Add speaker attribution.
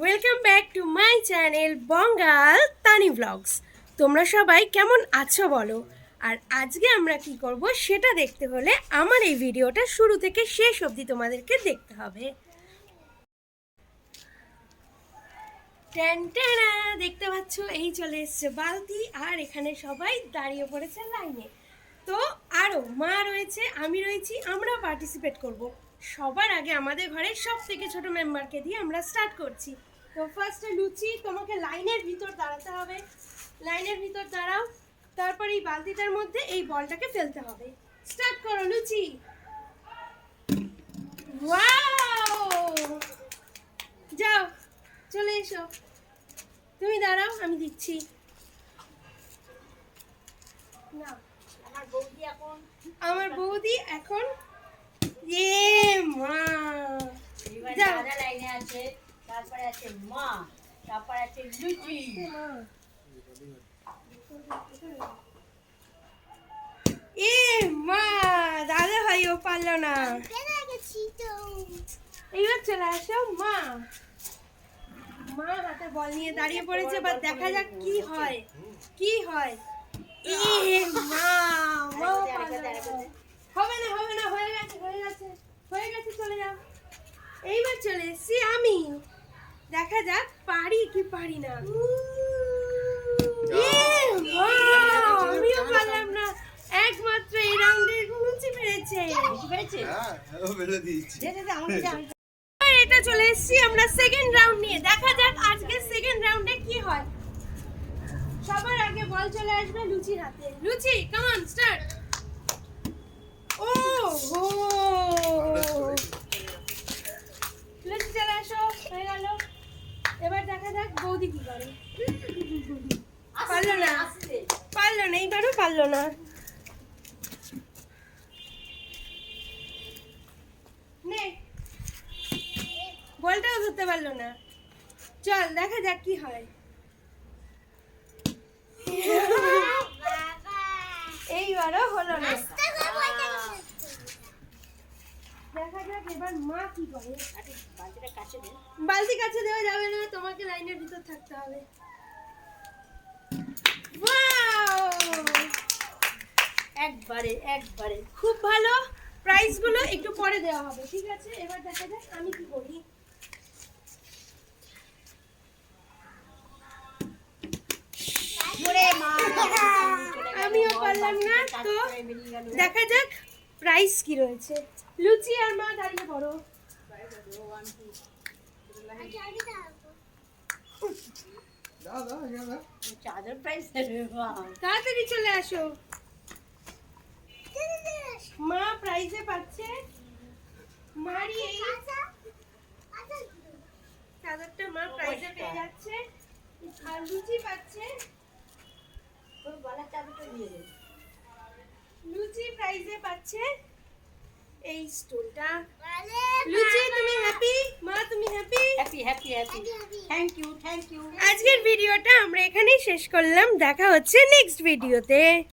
Speaker 1: Welcome back to my channel Bangal Tani blogs. তোমরা সবাই কেমন আছো বলো। আর আজকে আমরা কি করব সেটা দেখতে হলে আমার এই ভিডিওটা শুরু থেকে শেষ অবধি তোমাদেরকে দেখতে হবে। ট্যান্টানা, দেখতে পাচ্ছ এই চলে এসছে বালতি, আর এখানে সবাই দাঁড়িয়ে পড়েছে লাইনে। তো আরও মা রয়েছে, আমি রয়েছি, আমরা পার্টিসিপেট করব। সবার আগে আমাদের ঘরের সব থেকে ছোট মেম্বারকে দিয়ে আমরা স্টার্ট করছি। তো ফার্স্টে লুচি, তোমাকে লাইনের ভিতর দাঁড়াতে হবে। লাইনের ভিতর দাঁড়াও, তারপর এই বালতিটার মধ্যে এই বলটাকে ফেলতে হবে। স্টার্ট করো লুচি। ওয়াও, যাও চলে এসো, তুমি দাঁড়াও আমি দিচ্ছি। না, আমার বৌদি এখন এ মা যাও।
Speaker 2: লাইনে আছে, তারপরে আছে মা, তারপরে আছে লুচি।
Speaker 1: এ মা, দাদা ভাইও পারলো না। এইবার চলে আসো মা। মা হাতে বল নিয়ে দাঁড়িয়ে পড়েছে, এবার দেখা যাক কি হয় কি হয়। এ মা, মা পারলো না। হবে না হবে না, হয়ে গেছে হয়ে গেছে হয়ে গেছে, চলে যাও। এইবার চলে এসছি আমি, দেখা যাক পারি কি পারি না। আমিও পারলাম না, একমাত্র এই রাউন্ডে লুচি পেরেছে। এটা চলে এসছি আমরা সেকেন্ড রাউন্ড নিয়ে, দেখা যাক আজকে সেকেন্ড রাউন্ডে কি হয়। সবার আগে বল চলে আসবে লুচির হাতে। লুচি কাম অন স্টার্ট। ও হো, লুচি চলে আসো, হয়ে গেল। এবার দেখা যাক বৌদি কি করে। পারলো না পারলো না, এইবারও পারলো না। নে, বলটাও ধরতে পারলো না। চল দেখা যাক কি হয়। এইবারও হলো না। দেখা যাক এবার মা কি করে। বালতি কাছে দেওয়া যাবে না, তোমাকে লাইনের ভিতর থাকতে হবে।
Speaker 2: একবারে একবারে
Speaker 1: খুব ভালো। প্রাইস গুলো একটু পরে দেওয়া হবে, ঠিক আছে? এবার দেখা যাক আমি কি করি। আমিও পারলাম না, তো দেখা যাক প্রাইস কি রয়েছে। লুচি আর মা দাঁড়িয়ে পড়ো।
Speaker 2: চাদর প্রাইস
Speaker 1: তাড়াতাড়ি চলে আসো। মা প্রাইজে পাচ্ছে, মারি এই চাদরটা মা প্রাইজে পেয়ে যাচ্ছে, আর লুচি পাচ্ছে।
Speaker 2: গলার চাদরটা নিয়ে নে।
Speaker 1: লুচি প্রাইজে পাচ্ছে এই স্টোনটা। লুচি তুমি হ্যাপি? মা তুমি happy?
Speaker 2: Happy happy happy, thank you thank you.
Speaker 1: আজকের ভিডিওটা আমরা এখানেই শেষ করলাম, দেখা হচ্ছে নেক্সট ভিডিওতে।